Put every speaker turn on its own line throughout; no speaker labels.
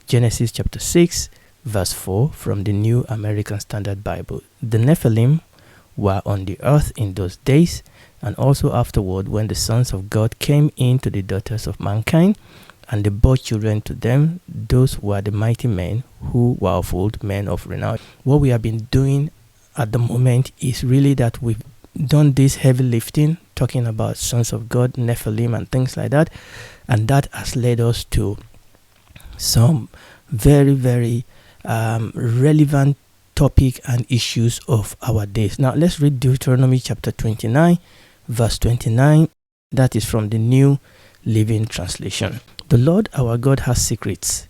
Genesis chapter 6, verse 4 from the New American Standard Bible. The Nephilim were on the earth in those days, and also afterward when the sons of God came in to the daughters of mankind, and they bore children to them. Those were the mighty men who were of old, men of renown. What we have been doing at the moment is really that we've done this heavy lifting, talking about sons of God, Nephilim, and things like that, and that has led us to some very, very relevant topic and issues of our days. Now let's read Deuteronomy chapter 29, verse 29. That is from the New Living Translation. The Lord our God has secrets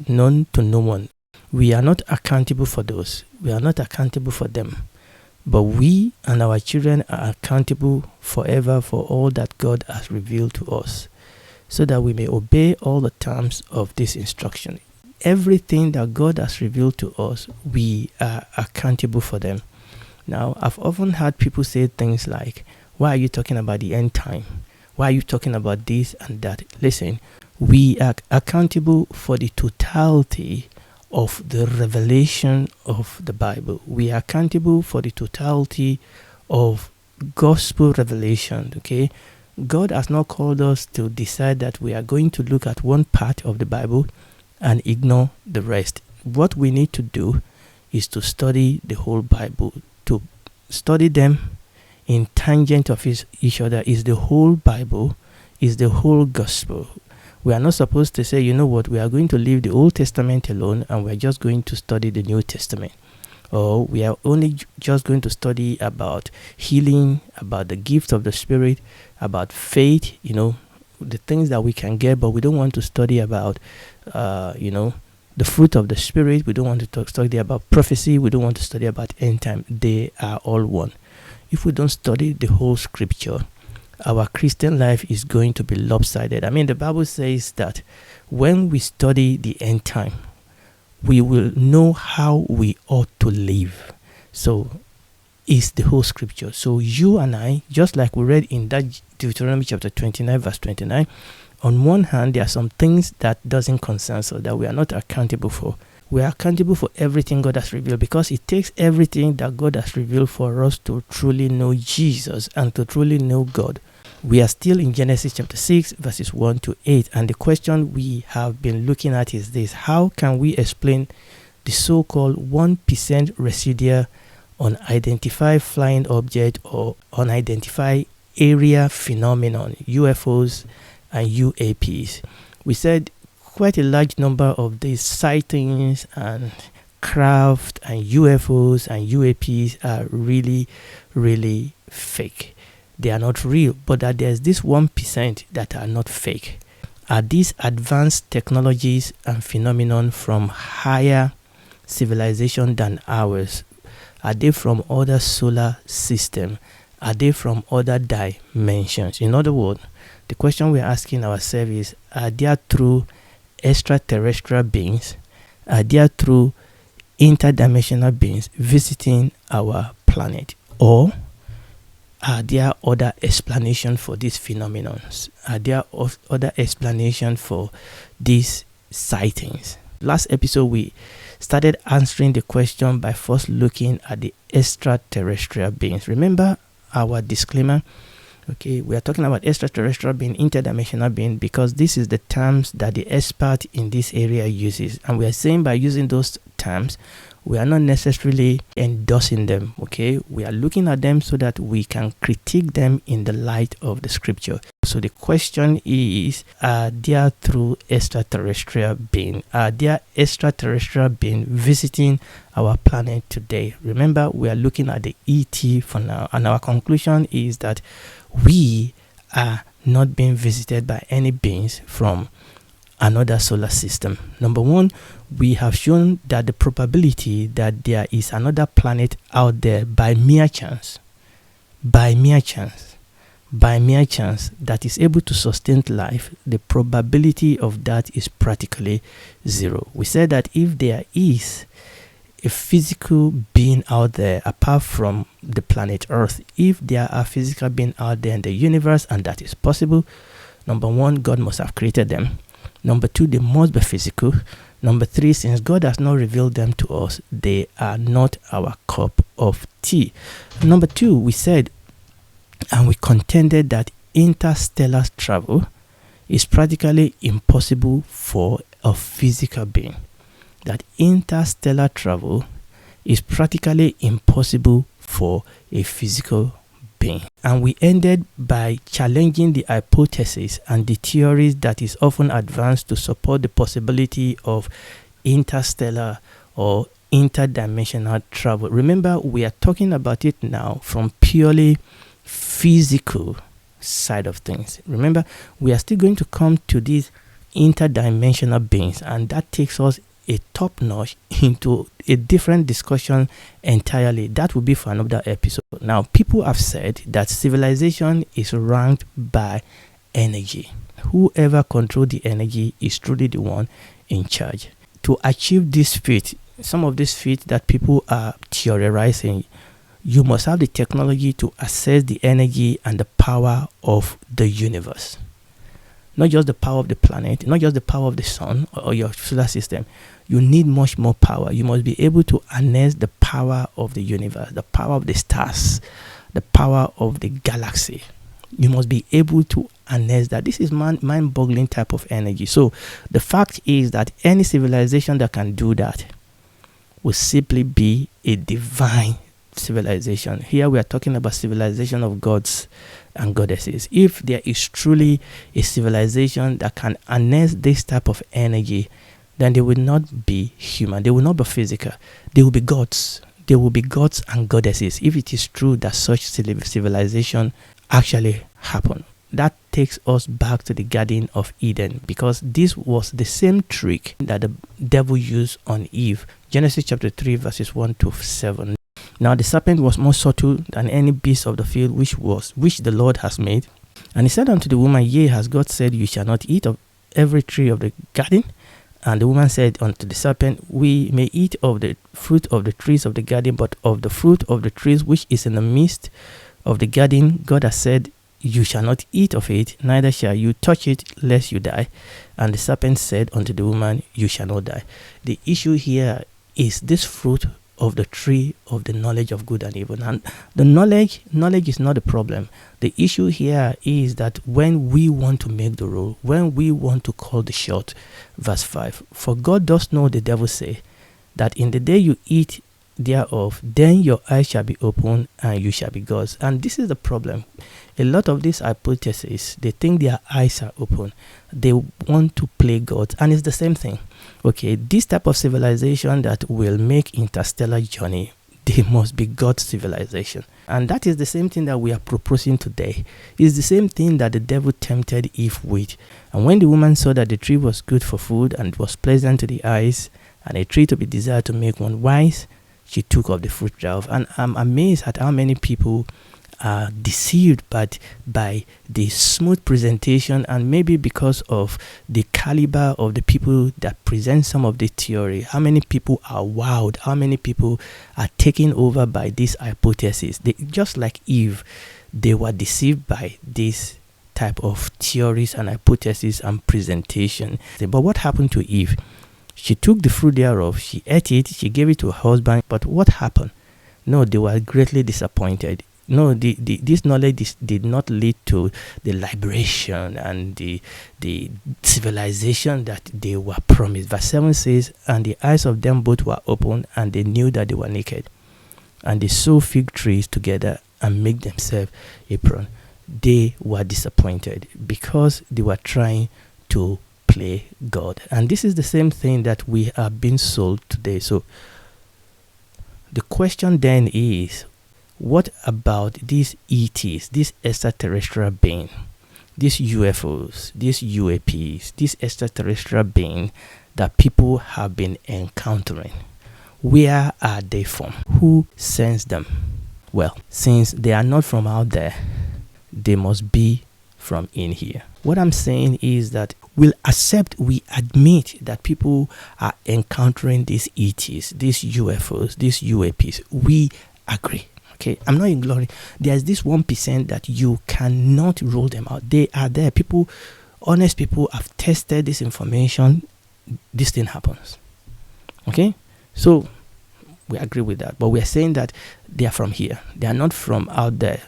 known to no one. We are not accountable for those. We are not accountable for them. But we and our children are accountable forever for all that God has revealed to us, so that we may obey all the terms of this instruction. Everything that God has revealed to us, we are accountable for them. Now, I've often heard people say things like, why are you talking about the end time? Why are you talking about this and that? Listen, we are accountable for the totality of the revelation of the Bible. We are accountable for the totality of gospel revelation, okay? God has not called us to decide that we are going to look at one part of the Bible and ignore the rest. What we need to do is to study the whole Bible. To study them in tangent of each other is the whole Bible, is the whole gospel. We are not supposed to say, you know what, we are going to leave the Old Testament alone and we are just going to study the New Testament. Or we are only just going to study about healing, about the gift of the Spirit, about faith, the things that we can get, but we don't want to study about, the fruit of the Spirit. We don't want to study about prophecy. We don't want to study about end time. They are all one. If we don't study the whole scripture, our Christian life is going to be lopsided. I mean, the Bible says that when we study the end time, we will know how we ought to live. So it's the whole scripture. So you and I, just like we read in that Deuteronomy chapter 29, verse 29, on one hand, there are some things that doesn't concern us, that we are not accountable for. We are accountable for everything God has revealed, because it takes everything that God has revealed for us to truly know Jesus and to truly know God. We are still in Genesis chapter 6, verses 1 to 8, and the question we have been looking at is this: how can we explain the so-called 1% residual unidentified flying object or unidentified area phenomenon, UFOs and UAPs? We said quite a large number of these sightings and craft and UFOs and UAPs are really, really fake. They are not real, but that there's this 1% that are not fake. Are these advanced technologies and phenomenon from higher civilization than ours? Are they from other solar system? Are they from other dimensions? In other words, the question we're asking ourselves is, are there true extraterrestrial beings? Are there true interdimensional beings visiting our planet? Or are there other explanations for these phenomena? Are there other explanations for these sightings? Last episode, we started answering the question by first looking at the extraterrestrial beings. Remember our disclaimer? Okay, we are talking about extraterrestrial being, interdimensional being, because this is the terms that the expert in this area uses. And we are saying by using those terms, we are not necessarily endorsing them, okay? We are looking at them so that we can critique them in the light of the scripture. So the question is, are there true extraterrestrial beings? Are there extraterrestrial beings visiting our planet today? Remember, we are looking at the ET for now, and our conclusion is that we are not being visited by any beings from another solar system. Number one, we have shown that the probability that there is another planet out there by mere chance, that is able to sustain life, the probability of that is practically zero. We said that if there is a physical being out there apart from the planet Earth, if there are physical beings out there in the universe, and that is possible, number one, God must have created them. Number two, they must be physical. Number 3, since God has not revealed them to us, they are not our cup of tea. Number 2, we said and we contended that interstellar travel is practically impossible for a physical being. That interstellar travel is practically impossible for a physical being. And we ended by challenging the hypothesis and the theories that is often advanced to support the possibility of interstellar or interdimensional travel. Remember, we are talking about it now from purely physical side of things. Remember, we are still going to come to these interdimensional beings, and that takes us a top notch into a different discussion entirely. That will be for another episode. Now, people have said that civilization is ranked by energy. Whoever controls the energy is truly the one in charge. To achieve this feat, some of these feats that people are theorizing, you must have the technology to access the energy and the power of the universe. Not just the power of the planet, not just the power of the sun or your solar system. You need much more power. You must be able to harness the power of the universe, the power of the stars, the power of the galaxy. You must be able to harness that. This is mind-boggling type of energy. So the fact is that any civilization that can do that will simply be a divine civilization. Here we are talking about civilization of gods and goddesses. If there is truly a civilization that can harness this type of energy, then they will not be human. They will not be physical. They will be gods. They will be gods and goddesses. If it is true that such civilization actually happened, that takes us back to the Garden of Eden, because this was the same trick that the devil used on Eve. Genesis chapter 3 verses 1 to 7. Now the serpent was more subtle than any beast of the field which the Lord has made. And he said unto the woman, Yea, has God said, You shall not eat of every tree of the garden? And the woman said unto the serpent, We may eat of the fruit of the trees of the garden, but of the fruit of the trees which is in the midst of the garden, God has said, You shall not eat of it, neither shall you touch it, lest you die. And the serpent said unto the woman, You shall not die. The issue here is this fruit of the tree of the knowledge of good and evil. And the knowledge is not the problem. The issue here is that when we want to make the rule, when we want to call the shot, verse 5, For God does know, the devil say, that in the day you eat thereof, then your eyes shall be opened and you shall be gods. And this is the problem. A lot of these hypotheses, they think their eyes are open. They want to play God, and it's the same thing. Okay, this type of civilization that will make interstellar journey, they must be God's civilization. And that is the same thing that we are proposing today. It's the same thing that the devil tempted Eve with. And when the woman saw that the tree was good for food and was pleasant to the eyes, and a tree to be desired to make one wise, she took of the fruit thereof. And I'm amazed at how many people are deceived by the smooth presentation, and maybe because of the caliber of the people that present some of the theory. How many people are wowed? How many people are taken over by this hypothesis? They, just like Eve, they were deceived by this type of theories and hypothesis and presentation. But what happened to Eve? She took the fruit thereof, she ate it, she gave it to her husband. But what happened? No, they were greatly disappointed. No, this knowledge did not lead to the liberation and the civilization that they were promised. Verse 7 says, And the eyes of them both were opened, and they knew that they were naked. And they sewed fig trees together and made themselves aprons. They were disappointed because they were trying to play God. And this is the same thing that we are being sold today. So the question then is, what about these ETs, these extraterrestrial beings, these UFOs, these UAPs, these extraterrestrial beings that people have been encountering? Where are they from? Who sends them? Well, since they are not from out there, they must be from in here. What I'm saying is that we admit that people are encountering these ETs, these UFOs, these UAPs. We agree. Okay, I'm not ignoring. There's this 1% that you cannot rule them out. They are there. Honest people have tested this information. This thing happens. Okay, so we agree with that, but we are saying that they are from here. They are not from out there.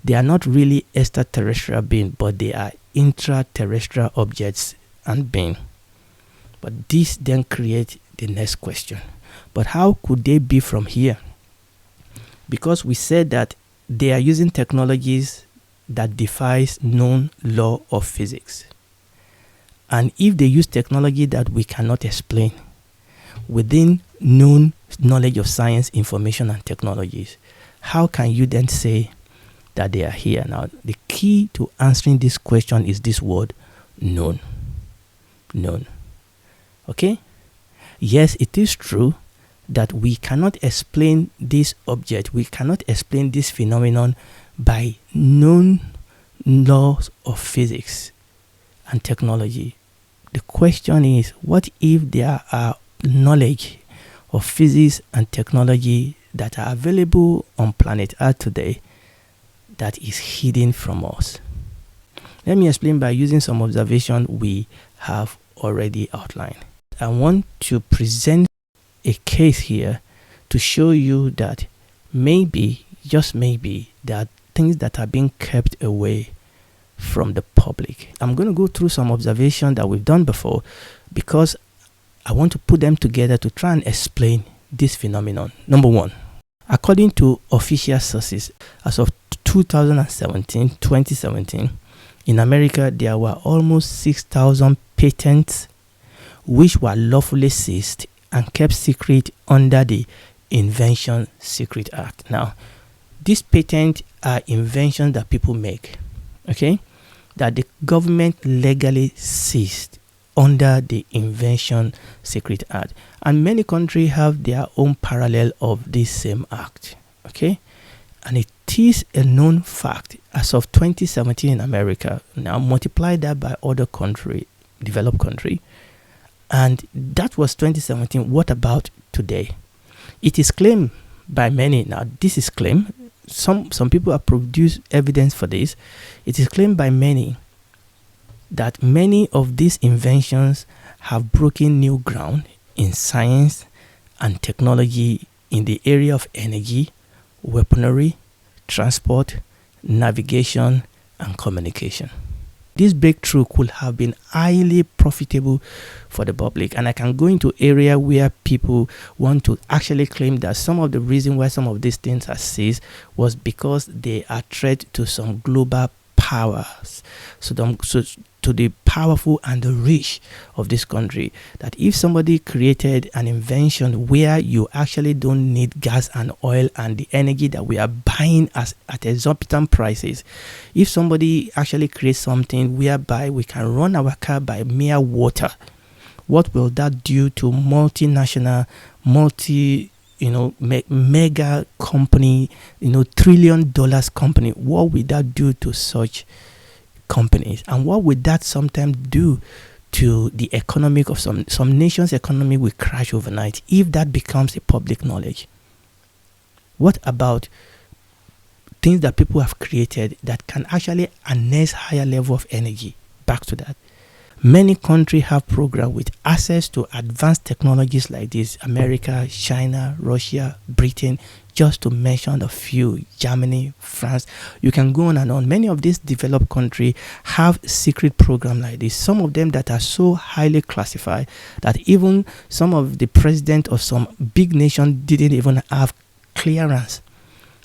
They are not really extraterrestrial beings, but they are intraterrestrial objects and beings. But this then creates the next question. But how could they be from here? Because we said that they are using technologies that defies known law of physics. And if they use technology that we cannot explain within known knowledge of science, information, and technologies, how can you then say that they are here? Now, the key to answering this question is this word, known. Known. Okay? Yes, it is true that we cannot explain this object, we cannot explain this phenomenon by known laws of physics and technology. The question is, what if there are knowledge of physics and technology that are available on planet Earth today that is hidden from us? Let me explain by using some observation we have already outlined. I want to present a case here to show you that maybe, just maybe, there are things that are being kept away from the public. I'm going to go through some observations that we've done before because I want to put them together to try and explain this phenomenon. Number one, according to official sources, as of 2017, in America, there were almost 6,000 patents which were lawfully seized and kept secret under the Invention Secret Act. Now, these patents are inventions that people make, okay, that the government legally seized under the Invention Secret Act. And many countries have their own parallel of this same act, okay? And it is a known fact as of 2017 in America. Now multiply that by other country, developed country, and that was 2017. What about today? It is claimed by many. Now this is claimed. Some people have produced evidence for this. It is claimed by many that many of these inventions have broken new ground in science and technology in the area of energy, weaponry, transport, navigation, and communication. This breakthrough could have been highly profitable for the public, and I can go into area where people want to actually claim that some of the reason why some of these things are seized was because they are threat to some global powers, so to the powerful and the rich of this country, that if somebody created an invention where you actually don't need gas and oil and the energy that we are buying at exorbitant prices, if somebody actually creates something whereby we can run our car by mere water, what will that do to multinational, mega company, $1 trillion company? What will that do to such companies? And what would that sometimes do to the economic of some nations' economy will crash overnight if that becomes a public knowledge? What about things that people have created that can actually harness higher level of energy? Back to that. Many countries have programs with access to advanced technologies like this. America, China, Russia, Britain, just to mention a few. Germany, France. You can go on and on. Many of these developed countries have secret programs like this. Some of them that are so highly classified that even some of the president of some big nation didn't even have clearance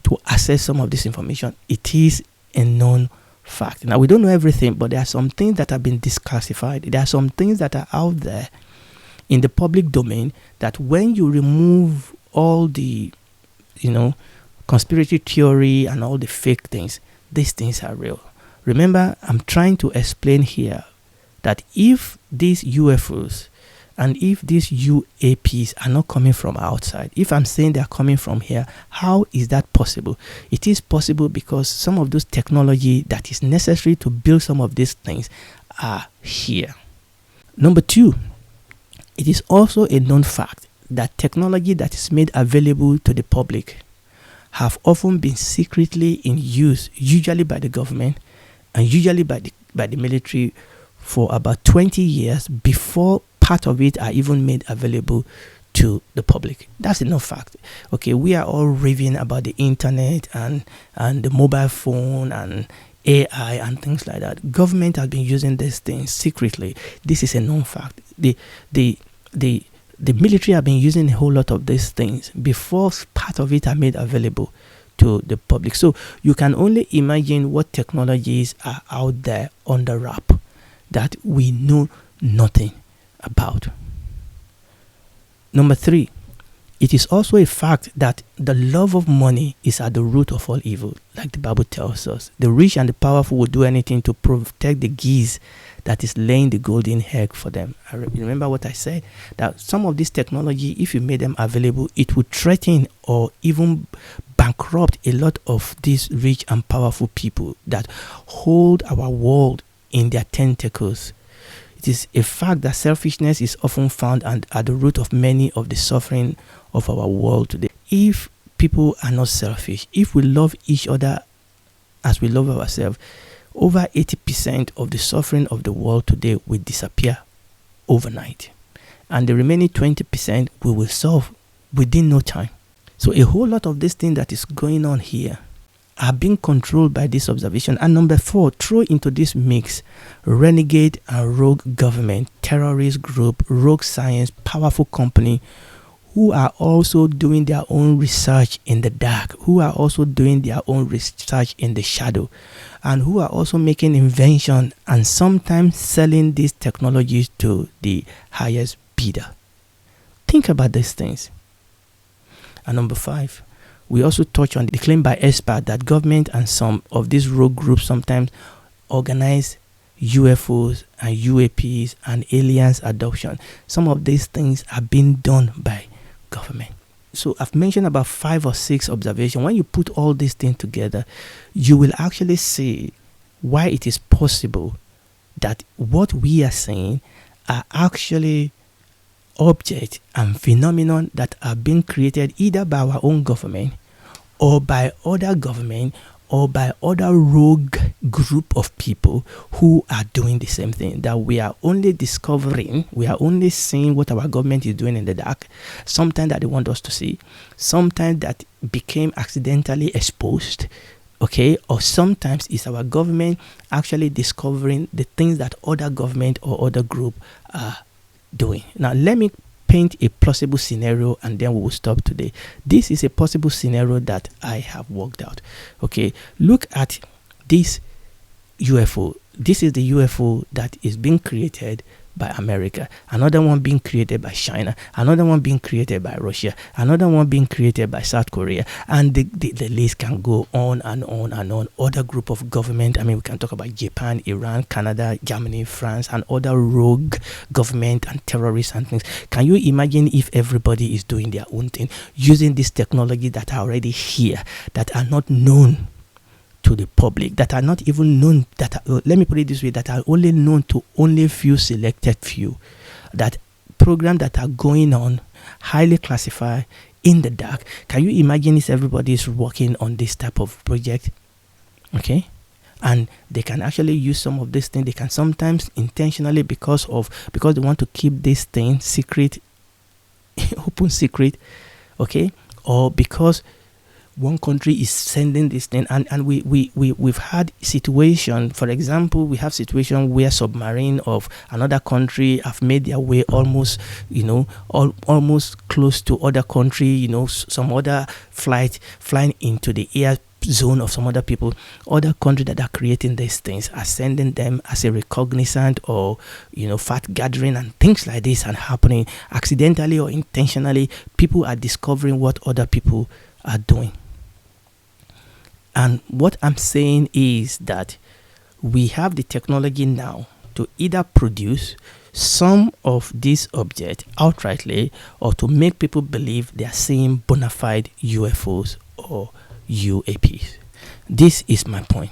to access some of this information. It is a known fact. Now, we don't know everything, but there are some things that have been declassified. There are some things that are out there in the public domain that when you remove all the, conspiracy theory and all the fake things, these things are real. Remember, I'm trying to explain here that if these UFOs and if these UAPs are not coming from outside, if I'm saying they're coming from here, how is that possible? It is possible because some of those technology that is necessary to build some of these things are here. Number two, it is also a known fact that technology that is made available to the public have often been secretly in use, usually by the government and usually by the military, for about 20 years before part of it are even made available to the public. That's enough fact. Okay, we are all raving about the internet and the mobile phone and AI and things like that. Government has been using these things secretly. This is a known fact. The military have been using a whole lot of these things before part of it are made available to the public. So you can only imagine what technologies are out there on the wrap that we know nothing about. Number 3, it is also a fact that the love of money is at the root of all evil, like the Bible tells us. The rich and the powerful will do anything to protect the geese that is laying the golden egg for them. I remember what I said, that some of this technology, if you made them available, it would threaten or even bankrupt a lot of these rich and powerful people that hold our world in their tentacles. It is a fact that selfishness is often found at the root of many of the suffering of our world today. If people are not selfish, if we love each other as we love ourselves, over 80% of the suffering of the world today will disappear overnight. And the remaining 20% we will solve within no time. So a whole lot of this thing that is going on here are being controlled by this observation. And number 4, throw into this mix renegade and rogue government, terrorist group, rogue science, powerful company who are also doing their own research in the dark, who are also doing their own research in the shadow, and who are also making invention and sometimes selling these technologies to the highest bidder. Think about these things. And number 5, we also touch on the claim by experts that government and some of these rogue groups sometimes organize UFOs and UAPs and aliens adoption. Some of these things are being done by government. So I've mentioned about 5 or 6 observations. When you put all these things together, you will actually see why it is possible that what we are saying are actually objects and phenomenon that are being created either by our own government or by other government or by other rogue group of people who are doing the same thing, that we are only discovering, we are only seeing what our government is doing in the dark, sometimes that they want us to see, sometimes that became accidentally exposed, okay, or sometimes it's our government actually discovering the things that other government or other group are doing. Now let me paint a plausible scenario and then we will stop today. This is a possible scenario that I have worked out. Okay, look at this UFO. This is the UFO that is being created by America, another one being created by China, another one being created by Russia, another one being created by South Korea, and the list can go on and on and on. Other group of government, I mean, we can talk about Japan, Iran, Canada, Germany, France, and other rogue government and terrorists and things. Can you imagine if everybody is doing their own thing, using this technology that are already here, that are not known to the public, that are not even known, that are, let me put it this way, that are only known to only few selected few, that programs that are going on, highly classified, in the dark. Can you imagine if everybody is working on this type of project? Okay, and they can actually use some of this thing. They can sometimes intentionally, because they want to keep this thing secret, open secret, okay, or because one country is sending this thing, and we've had situation. For example, we have situation where submarine of another country have made their way almost, almost close to other country. Some other flight flying into the air zone of some other people. Other countries that are creating these things are sending them as a recognizant or fact gathering and things like this are happening accidentally or intentionally. People are discovering what other people are doing. And what I'm saying is that we have the technology now to either produce some of these objects outrightly or to make people believe they are seeing bona fide UFOs or UAPs. This is my point.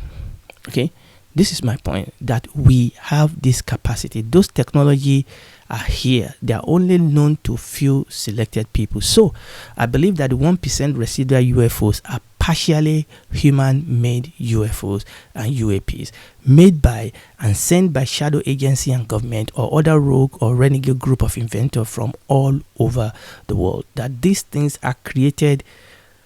Okay, This is my point, that we have this capacity. Those technology are here. They are only known to few selected people. So I believe that the 1% residual UFOs are partially human-made UFOs and UAPs, made by and sent by shadow agency and government or other rogue or renegade group of inventors from all over the world. That these things are created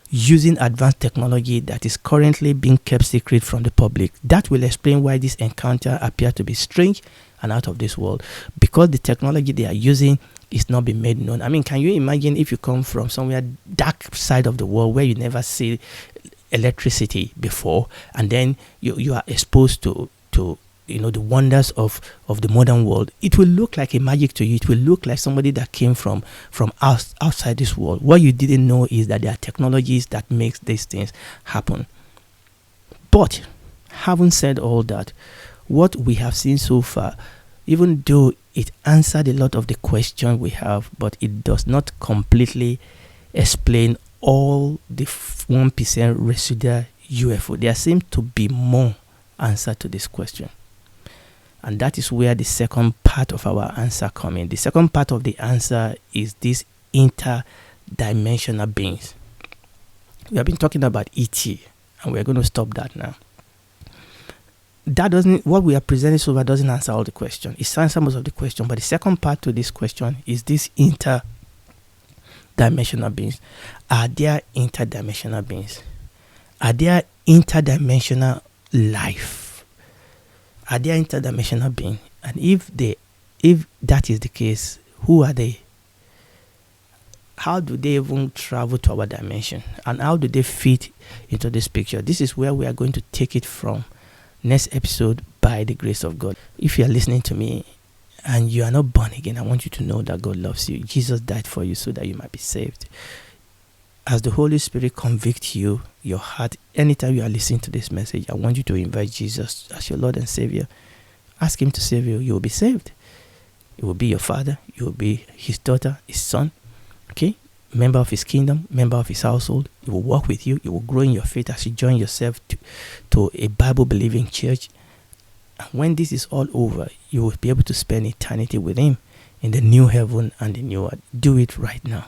using advanced technology that is currently being kept secret from the public. That will explain why this encounter appears to be strange and out of this world, because the technology they are using is not being made known. I mean, can you imagine if you come from somewhere dark side of the world where you never see electricity before, and then you are exposed to the wonders of the modern world? It will look like a magic to you. It will look like somebody that came from outside this world. What you didn't know is that there are technologies that makes these things happen. But having said all that, what we have seen so far, even though it answered a lot of the questions we have, but it does not completely explain all the 1% residual UFO. There seems to be more answer to this question. And that is where the second part of our answer comes in. The second part of the answer is these interdimensional beings. We have been talking about ET, and we're going to stop that now. What we are presenting so far doesn't answer all the questions. It answers most of the question, but the second part to this question is these interdimensional beings. Are there interdimensional beings? Are there interdimensional life? Are there interdimensional beings? And if that is the case, who are they? How do they even travel to our dimension? And how do they fit into this picture? This is where we are going to take it from next episode, by the grace of God. If you are listening to me and you are not born again, I want you to know that God loves you. Jesus died for you so that you might be saved. As the Holy Spirit convicts you, your heart, anytime you are listening to this message, I want you to invite Jesus as your Lord and Savior. Ask Him to save you. You will be saved. It will be your father. You will be his daughter, his son. Okay? Member of his kingdom, member of his household. He will walk with you. He will grow in your faith as you join yourself to a Bible-believing church. And when this is all over, you will be able to spend eternity with Him in the new heaven and the new earth. Do it right now.